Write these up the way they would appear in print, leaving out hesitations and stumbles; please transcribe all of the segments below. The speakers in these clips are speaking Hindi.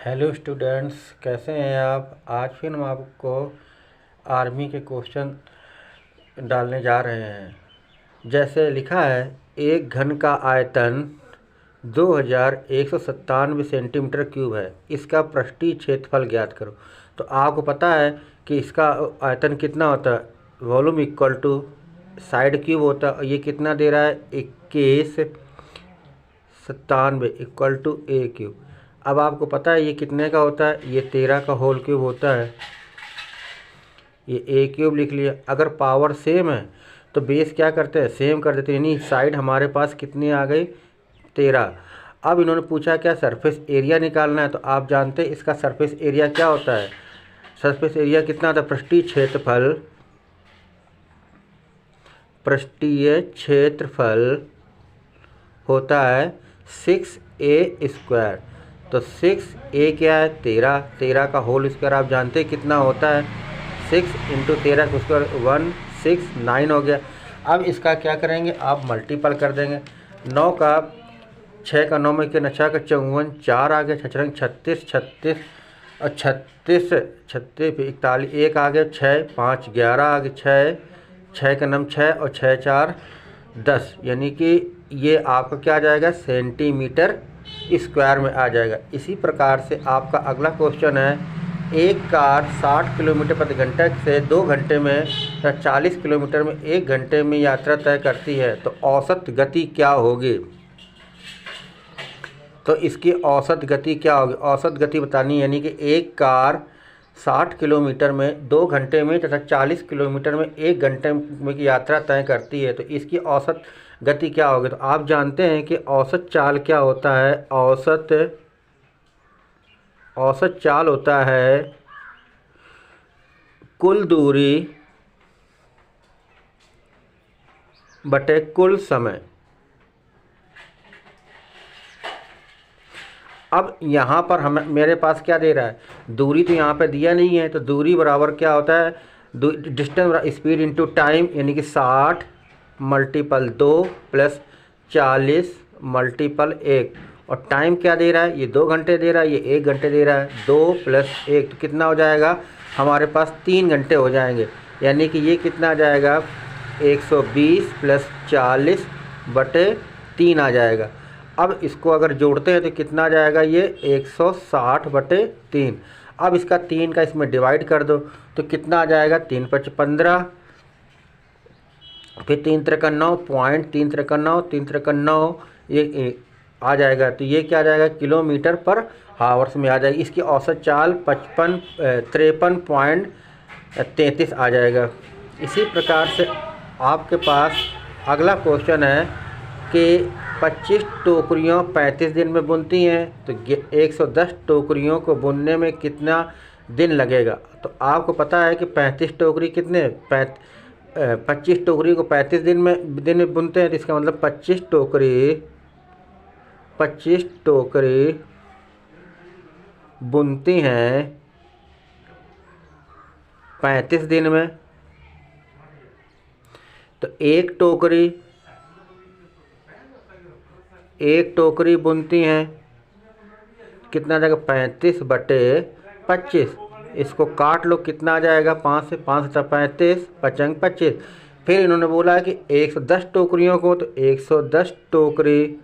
हेलो स्टूडेंट्स, कैसे हैं आप। आज फिर हम आपको आर्मी के क्वेश्चन डालने जा रहे हैं। जैसे लिखा है, एक घन का आयतन 2197 सेंटीमीटर क्यूब है, इसका पृष्ठीय क्षेत्रफल ज्ञात करो। तो आपको पता है कि इसका आयतन कितना होता है, volume equal to side cube होता है। और ये कितना दे रहा है, 2197 इक्वल टू ए क्यूब। अब आपको पता है ये कितने का होता है, ये 13 का होल क्यूब होता है। ये ए क्यूब लिख लिया। अगर पावर सेम है तो बेस क्या करते हैं, सेम कर देते हैं, यानी साइड हमारे पास कितनी आ गई, 13। अब इन्होंने पूछा क्या, सरफेस एरिया निकालना है। तो आप जानते हैं इसका सरफेस एरिया क्या होता है। सरफेस एरिया कितना होता है, पृष्ठीय क्षेत्रफल होता है 6a²। तो 6a क्या है, 13 का होल स्क्वायर आप जानते हैं कितना होता है, 6 × 13 का स्क्वायर 169 हो गया। अब इसका क्या करेंगे, आप मल्टीपल कर देंगे। 9 का 6 का 9 में के 9 का 54, 4 आ गया, 6 36, 36 और 36 36 41, 1 आ गया, 6 5 11 आ गया, 6 का 9 6 और 6 4 10, यानी कि ये आपका क्या आ जाएगा, सेंटीमीटर स्क्वायर में आ जाएगा। इसी प्रकार से आपका अगला क्वेश्चन है, एक कार 60 किलोमीटर प्रति घंटे से 2 घंटे में या 40 किलोमीटर में 1 घंटे में यात्रा तय करती है, तो औसत गति क्या होगी। तो इसकी औसत गति क्या होगी, औसत गति बतानी है। यानी कि एक कार 60 किलोमीटर में 2 घंटे में तथा 40 किलोमीटर में 1 घंटे में की यात्रा तय करती है, तो इसकी औसत गति क्या होगी। तो आप जानते हैं कि औसत चाल क्या होता है, औसत चाल होता है कुल दूरी बटे कुल समय। अब यहाँ पर मेरे पास क्या दे रहा है, दूरी तो यहाँ पे दिया नहीं है, तो दूरी बराबर क्या होता है, डिस्टेंस स्पीड इंटू टाइम, यानी कि 60 × 2 + 40 × 1। और टाइम क्या दे रहा है, ये 2 घंटे दे रहा है, ये 1 घंटे दे रहा है। 2 + 1 तो कितना हो जाएगा, हमारे पास 3 घंटे हो जाएंगे। यानी कि ये कितना आ जाएगा, 120 + 40 बटे 3 आ जाएगा। अब इसको अगर जोड़ते हैं तो कितना आ जाएगा, ये 160 बटे 3। अब इसका 3 का इसमें डिवाइड कर दो तो कितना आ जाएगा, 3 × 5 = 15, फिर 3 × 3 = 9, पॉइंट 3 × 3 = 9, 3 × 3 = 9, ये आ जाएगा। तो ये क्या आ जाएगा, किलोमीटर पर हावर्स में आ जाएगी। इसकी औसत चाल 53.33 आ जाएगा। इसी प्रकार से आपके पास अगला क्वेश्चन है कि 25 टोकरियों 35 दिन में बुनती हैं, तो 110 टोकरियों को बुनने में कितना दिन लगेगा। तो आपको पता है कि 25 टोकरी कितने 25 टोकरी को 35 दिन में बुनते हैं, तो इसका मतलब 25 टोकरी बुनती हैं 35 दिन में। तो एक टोकरी बुनती हैं, कितना आ जाएगा, 35 बटे 25। इसको काट लो, कितना आ जाएगा, 5 से 5 × 35, 5 × 25। फिर इन्होंने बोला कि 110 टोकरियों को, तो 110 टोकरी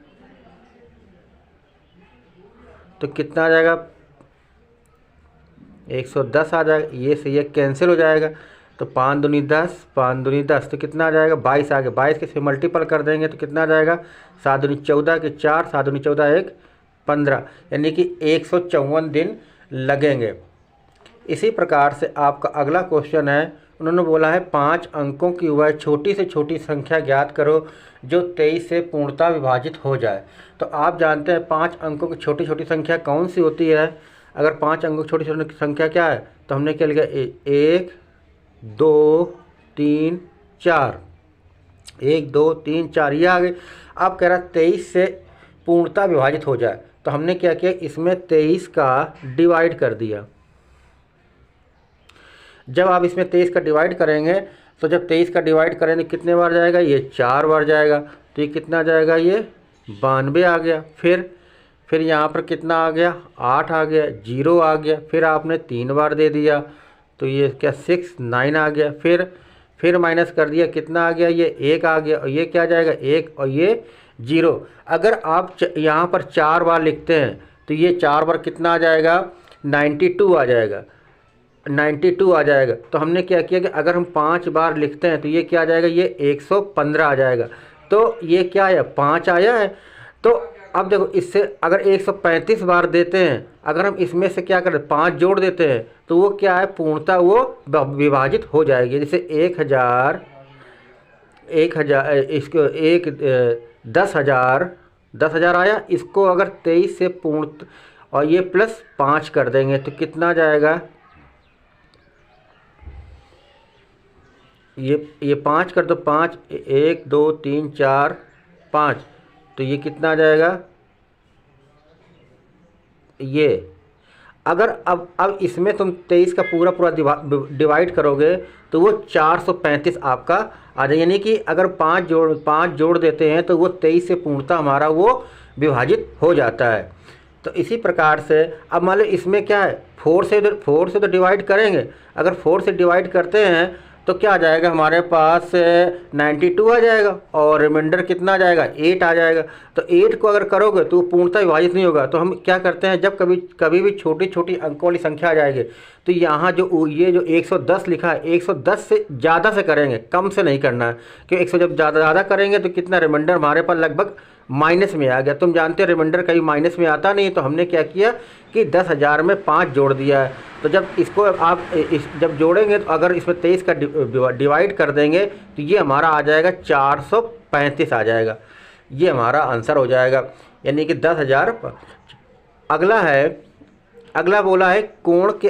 तो कितना आ जाएगा, 110 आ जाएगा। ये से ये कैंसिल हो जाएगा, तो 5 दूनी 10, 5 दूनी 10, तो कितना आ जाएगा, 22 आ गया। 22 के से मल्टीपल कर देंगे तो कितना आ जाएगा, 7 दूनी 14 के 4, 7 दूनी 14 1 15, यानी कि 154 दिन लगेंगे। इसी प्रकार से आपका अगला क्वेश्चन है, उन्होंने बोला है 5 अंकों की वह छोटी से छोटी संख्या ज्ञात करो जो 23 से पूर्णतः विभाजित हो जाए। तो आप जानते हैं 5 अंकों की छोटी छोटी संख्या कौन सी होती है। अगर 5 अंकों की छोटी छोटी संख्या क्या है, तो हमने क्या लिखा, 1 2 3 4, 1 2 3 4, ये आ गए। अब कह रहा 23 से पूर्णतः विभाजित हो जाए, तो हमने क्या किया, इसमें 23 का डिवाइड कर दिया। जब आप इसमें 23 का डिवाइड करेंगे, तो जब 23 का डिवाइड करेंगे कितने बार जाएगा, ये 4 बार जाएगा। तो ये कितना जाएगा, ये 92 आ गया। फिर यहाँ पर कितना आ गया 8 आ गया, 0 आ गया, फिर आपने 3 बार दे दिया तो ये क्या 6 9 आ गया, फिर माइनस कर दिया कितना आ गया ये 1 आ गया, और ये क्या जाएगा 1 और ये 0। अगर आप यहाँ पर 4 बार लिखते हैं तो ये 4 बार कितना आ जाएगा 92 आ जाएगा, 92 आ जाएगा। तो हमने क्या किया कि अगर हम 5 बार लिखते हैं तो ये क्या आ जाएगा ये 115 आ जाएगा। तो ये क्या आया 5 आया है। तो अब देखो इससे अगर 135 बार देते हैं, अगर हम इसमें से क्या करें 5 जोड़ देते हैं तो वो क्या है पूर्णतः वो विभाजित हो जाएगी। जैसे 1000 इसको 10,000 आया, इसको अगर 23 से पूर्ण और ये प्लस 5 कर देंगे तो कितना जाएगा, ये 5 कर दो, 5 1 2 3 4 5, तो ये कितना आ जाएगा ये। अगर अब इसमें तुम 23 का पूरा डिवाइड करोगे तो वो 435 आपका आ जाएगा। यानी कि अगर 5 जोड़ देते हैं तो वो 23 से पूर्णतः हमारा वो विभाजित हो जाता है। तो इसी प्रकार से अब मान लो इसमें क्या है 4 से तो डिवाइड करेंगे, अगर 4 से डिवाइड करते हैं तो क्या आ जाएगा हमारे पास 92 आ जाएगा, और रिमाइंडर कितना आ जाएगा 8 आ जाएगा। तो 8 को अगर करोगे तो पूर्णतः विभाजित नहीं होगा। तो हम क्या करते हैं जब कभी भी छोटी छोटी अंकों वाली संख्या आ जाएगी तो यहाँ जो ये जो 110 लिखा है 110 से ज़्यादा से करेंगे, कम से नहीं करना है, क्योंकि 100 जब ज़्यादा करेंगे तो कितना रिमाइंडर हमारे पास लगभग माइनस में आ गया। तुम जानते हो रिमाइंडर कहीं माइनस में आता नहीं, तो हमने क्या किया कि 10,000 में 5 जोड़ दिया है। तो जब इसको आप जब जोड़ेंगे तो अगर इसमें 23 का डिवाइड कर देंगे तो ये हमारा आ जाएगा 435 आ जाएगा, ये हमारा आंसर हो जाएगा, यानी कि 10,000। अगला बोला है कोण के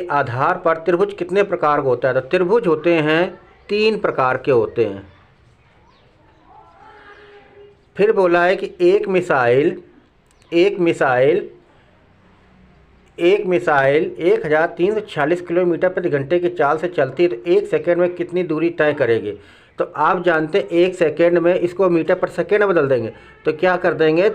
आधार पर त्रिभुज कितने प्रकार का होता है। तो त्रिभुज होते हैं 3 प्रकार के होते हैं। फिर बोला है कि एक मिसाइल 1346 किलोमीटर प्रति घंटे की चाल से चलती है तो 1 सेकेंड में कितनी दूरी तय करेगी। तो आप जानते हैं 1 सेकेंड में इसको मीटर पर सेकेंड में बदल देंगे तो क्या कर देंगे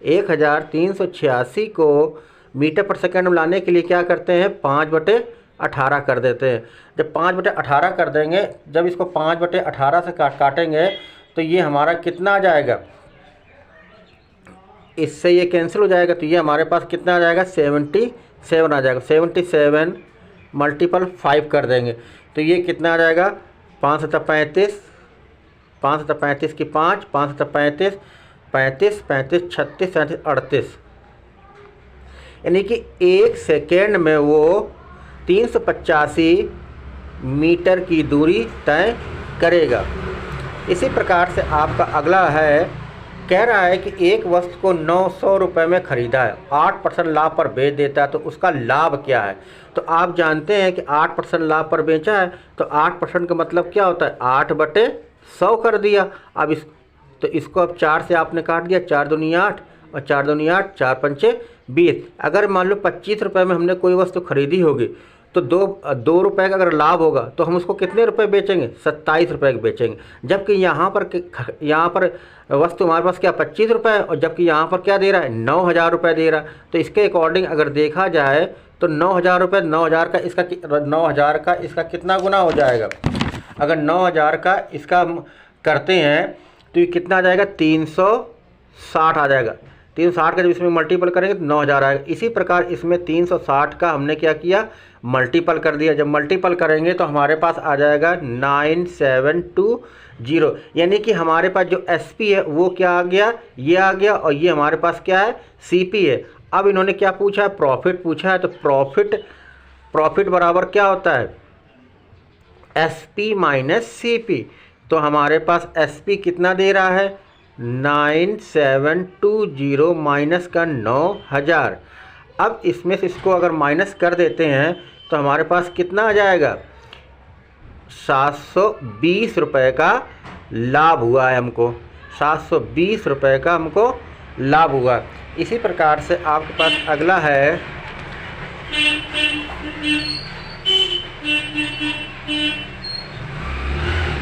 1386 को मीटर पर सेकेंड में लाने के लिए क्या करते हैं 5/18 कर देते हैं। जब 5/18 कर देंगे, जब इसको 5/18 से काटेंगे तो ये हमारा कितना आ जाएगा, इससे ये कैंसिल हो जाएगा तो ये हमारे पास कितना आ जाएगा 77 आ जाएगा। 77 मल्टीपल 5 कर देंगे तो ये कितना आ जाएगा 5 7 35, 5 7 35 की 5, 5 7 35, 35 35 36 37 38, यानी कि 1 सेकेंड में वो 385 मीटर की दूरी तय करेगा। इसी प्रकार से आपका अगला है, कह रहा है कि एक वस्तु को 900 रुपये में ख़रीदा है, 8% लाभ पर बेच देता है तो उसका लाभ क्या है। तो आप जानते हैं कि 8% लाभ पर बेचा है तो 8% का मतलब क्या होता है 8/100 कर दिया। अब इसको अब 4 से आपने काट दिया, 4 दूनी 8 और 4 दूनी 8, 4 पंचे 20। अगर मान लो 25 रुपये में हमने कोई वस्तु खरीदी होगी तो 2 रुपये का अगर लाभ होगा तो हम उसको कितने रुपए बेचेंगे 27 रुपये के बेचेंगे। जबकि यहाँ पर वस्तु हमारे पास क्या 25 रुपये है, और जबकि यहाँ पर क्या दे रहा है 9,000 रुपये दे रहा है। तो इसके अकॉर्डिंग अगर देखा जाए तो 9,000 रुपये 9,000 का इसका कितना गुना हो जाएगा। अगर 9,000 का इसका करते हैं तो ये कितना आ जाएगा 360 आ जाएगा। 360 का जब इसमें मल्टीपल करेंगे तो 9,000 आएगा। इसी प्रकार इसमें 360 का हमने क्या किया मल्टीपल कर दिया। जब मल्टीपल करेंगे तो हमारे पास आ जाएगा 9720, यानी कि हमारे पास जो SP है वो क्या आ गया ये आ गया, और ये हमारे पास क्या है CP है। अब इन्होंने क्या पूछा है प्रॉफिट पूछा है, तो प्रॉफिट बराबर क्या होता है SP माइनस CP। तो हमारे पास SP कितना दे रहा है 9720 माइनस का 9,000। अब इसमें से इसको अगर माइनस कर देते हैं तो हमारे पास कितना आ जाएगा 720 रुपये का लाभ हुआ है हमको, 720 रुपये का हमको लाभ हुआ। इसी प्रकार से आपके पास अगला है,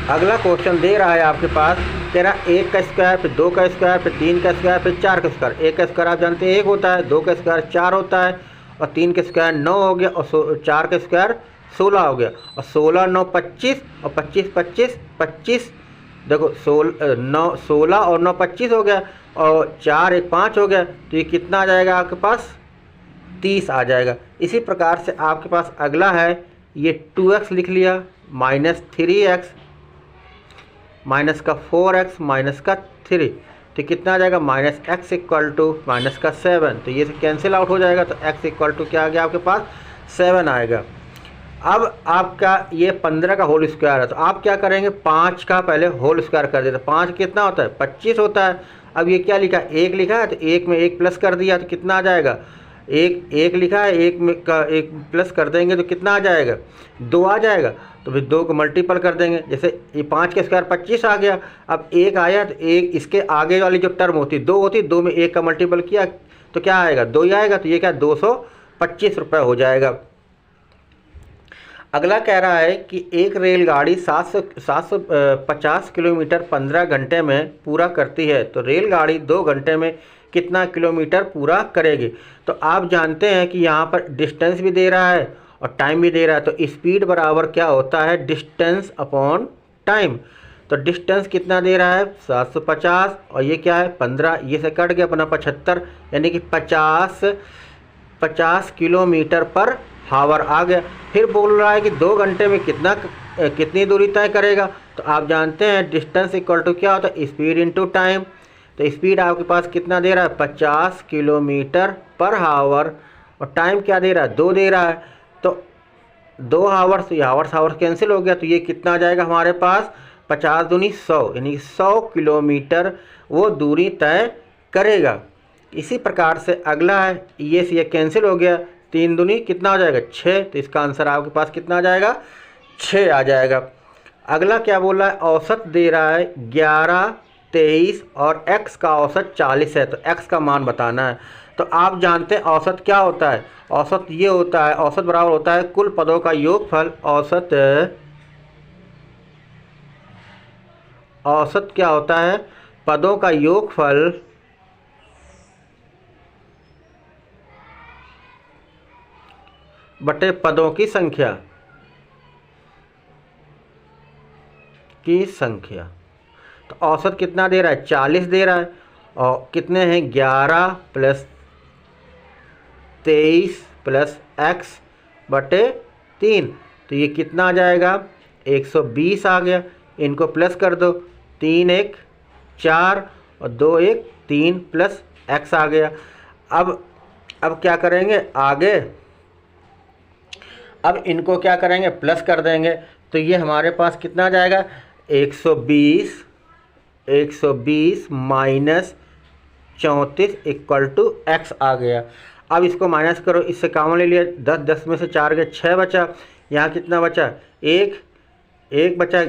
अगला क्वेश्चन दे रहा है आपके पास, कह रहा है 1 का स्क्वायर, फिर 2 का स्क्वायर, फिर 3 का स्क्वायर, फिर 4 का स्क्वायर। 1 का स्क्वायर आप जानते हैं 1 होता है, 2 का स्क्वायर 4 होता है, और 3 का स्क्वायर 9 हो गया, और 4 का स्क्वायर 16 हो गया, और 16 9 25, और 25 25 25, देखो 16 और 9 25 हो गया, और 4 1 5 हो गया, तो ये कितना आ जाएगा आपके पास? 30 आ जाएगा। इसी प्रकार से आपके पास अगला है, ये 2x लिख लिया, माइनस 3x, माइनस का 4x, माइनस का 3, तो कितना आ जाएगा? Minus x equal to minus का 7, तो ये कैंसिल आउट हो जाएगा, तो x इक्वल टू क्या आ गया आपके पास? 7 आएगा। अब आपका ये 15 का होल स्क्वायर है, तो आप क्या करेंगे? 5 का पहले होल स्क्वायर कर देते। 5 कितना होता है? 25 होता है। अब ये क्या लिखा है? 1 लिखा है, तो 1 में 1 प्लस कर दिया, तो कितना आ जाएगा? 1 लिखा है, 1 में का 1 प्लस कर देंगे तो कितना आ जाएगा? 2 आ जाएगा। तो फिर 2 को मल्टीपल कर देंगे, जैसे ये 5 का स्क्वायर 25 आ गया। अब 1 आया, तो 1 इसके आगे वाली जो टर्म होती 2 होती, 2 में 1 का मल्टीपल किया तो क्या आएगा? 2 ही आएगा, तो ये क्या 225 रुपये हो जाएगा। अगला कह रहा है कि एक रेलगाड़ी 750 किलोमीटर 15 घंटे में पूरा करती है, तो रेलगाड़ी 2 घंटे में कितना किलोमीटर पूरा करेगी? तो आप जानते हैं कि यहाँ पर डिस्टेंस भी दे रहा है और टाइम भी दे रहा है, तो स्पीड बराबर क्या होता है? Distance upon time. तो डिस्टेंस कितना दे रहा है? 750, और ये क्या है? 15, ये से कट गया अपना 75, यानी कि 50 किलोमीटर पर हावर आ गया। फिर बोल रहा है कि 2 घंटे में कितनी दूरी तय करेगा? तो आप जानते हैं डिस्टेंस इक्वल टू क्या होता है? Speed into time. तो स्पीड आपके पास कितना दे रहा है? 50 किलोमीटर पर हावर, और टाइम क्या दे रहा है? 2 दे रहा है, तो 2 हावर्स, ये हावर्स कैंसिल हो गया, तो ये कितना आ जाएगा हमारे पास? 50 दूनी 100, यानी 100 किलोमीटर वो दूरी तय करेगा। इसी प्रकार से अगला है, ये से ये कैंसिल हो गया, 3 दूनी कितना हो जाएगा? 6, तो इसका आंसर आपके पास कितना आ जाएगा? 6 आ जाएगा। अगला क्या बोल रहा है? औसत दे रहा है 11, 23 और x का औसत 40 है, तो x का मान बताना है। तो आप जानते हैं औसत क्या होता है? औसत ये होता है, औसत बराबर होता है कुल पदों का योगफल। औसत क्या होता है? पदों का योगफल बटे पदों की संख्या। तो औसत कितना दे रहा है? 40 दे रहा है, और कितने हैं? 11 प्लस 23 प्लस x बटे 3, तो ये कितना आ जाएगा? 120 आ गया। इनको प्लस कर दो, 3 1 4 और 2 1 3 प्लस x आ गया। अब क्या करेंगे आगे? अब इनको क्या करेंगे? प्लस कर देंगे, तो ये हमारे पास कितना आ जाएगा? 120 माइनस 34 इक्वल टू x आ गया। अब इसको माइनस करो, इससे कॉमन ले लिया, 10 में से 4 गए, 6 बचा। यहाँ कितना बचा? 1 बचा,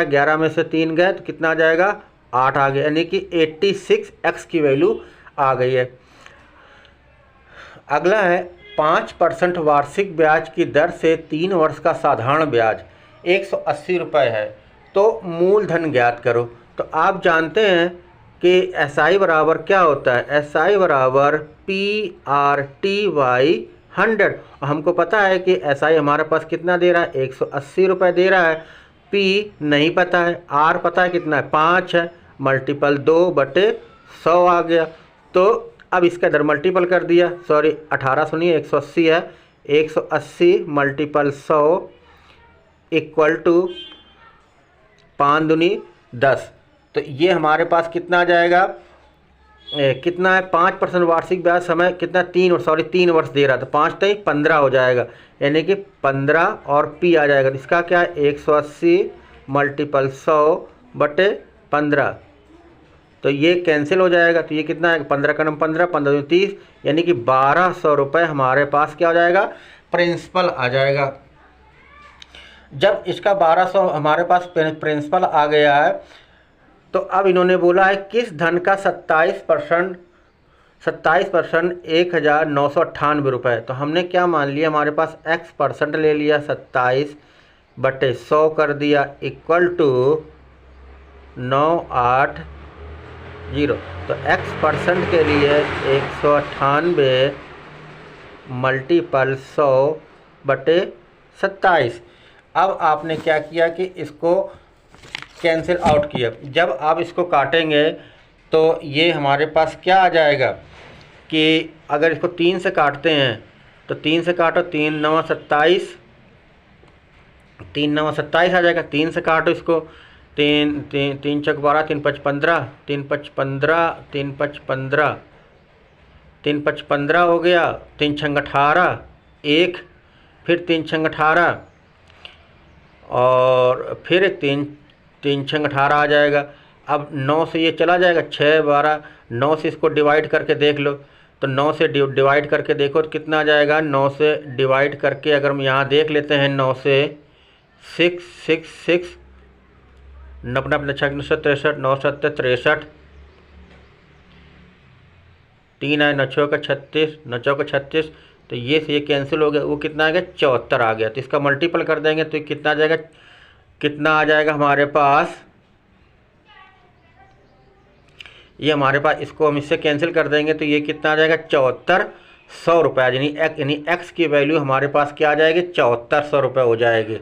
11 में से 3 गए, तो कितना आ जाएगा? 8 आ गया, यानी कि 86x की वैल्यू आ गई है। अगला है 5% वार्षिक ब्याज की दर से 3 वर्ष का साधारण ब्याज 180 रुपये है, तो मूलधन ज्ञात करो। तो आप जानते हैं कि SI बराबर क्या होता है? SI बराबर PRT/100, और हमको पता है कि SI हमारे पास कितना दे रहा है? 180 रुपये दे रहा है। P नहीं पता है, R पता है कितना है? 5 है, मल्टीपल 2 बटे 100 आ गया। तो अब इसका इधर मल्टीपल कर दिया, 18 सुनिए, 180 है, 180 मल्टीपल 100 इक्वल टू 5 दूनी 10, तो ये हमारे पास कितना आ जाएगा? कितना है? 5% वार्षिक ब्याज समय कितना? 3 वर्ष दे रहा था, 5 3 15 हो जाएगा, यानी कि 15 और P आ जाएगा। इसका क्या है? 180 मल्टीपल 100 बटे 15, तो ये कैंसिल हो जाएगा, तो ये कितना है? 15 का नंबर 15, 15 दूनी 30, यानी कि 1200 रुपये हमारे पास क्या हो जाएगा? प्रिंसिपल आ जाएगा। जब इसका 1200 हमारे पास प्रिंसिपल आ गया है, तो अब इन्होंने बोला है किस धन का 27% 1998 रुपये। तो हमने क्या मान लिया? हमारे पास x% ले लिया 27, बटे 100 कर दिया इक्वल टू 980। तो x% के लिए 198 मल्टीपल 100 बटे 27। अब आपने क्या किया कि इसको कैंसिल आउट किया। जब आप इसको काटेंगे तो ये हमारे पास क्या आ जाएगा कि अगर इसको 3 से काटते हैं तो 3 से काटो, 3 9 27, 3 9 27 आ जाएगा। 3 से काटो इसको, 3 3 3 चौक 12, 3 5 15, 3 5 15, 3 5 15, 3 5 15 हो गया, 3 6 18, 1 फिर 3 6 18 और फिर एक 3 6 18 आ जाएगा। अब 9 से ये चला जाएगा, 6 12, 9 से इसको डिवाइड करके देख लो। तो 9 से डिवाइड करके देखो तो कितना आ जाएगा। 9 से डिवाइड करके अगर हम यहाँ देख लेते हैं, 9 से 6 6 6 90 90 6 63, 9 7 63, 3 आए 9 6 का 36, 9 6 का 36। तो ये से ये कैंसिल हो गया, वो कितना आ गया 74 आ गया। तो इसका मल्टीपल कर देंगे तो कितना आ जाएगा, कितना आ जाएगा हमारे पास, ये हमारे पास, इसको हम इससे कैंसिल कर देंगे तो ये कितना आ जाएगा 7400 रुपये। यानी एक्स की वैल्यू हमारे पास क्या आ जाएगी 7400 रुपये हो जाएगी।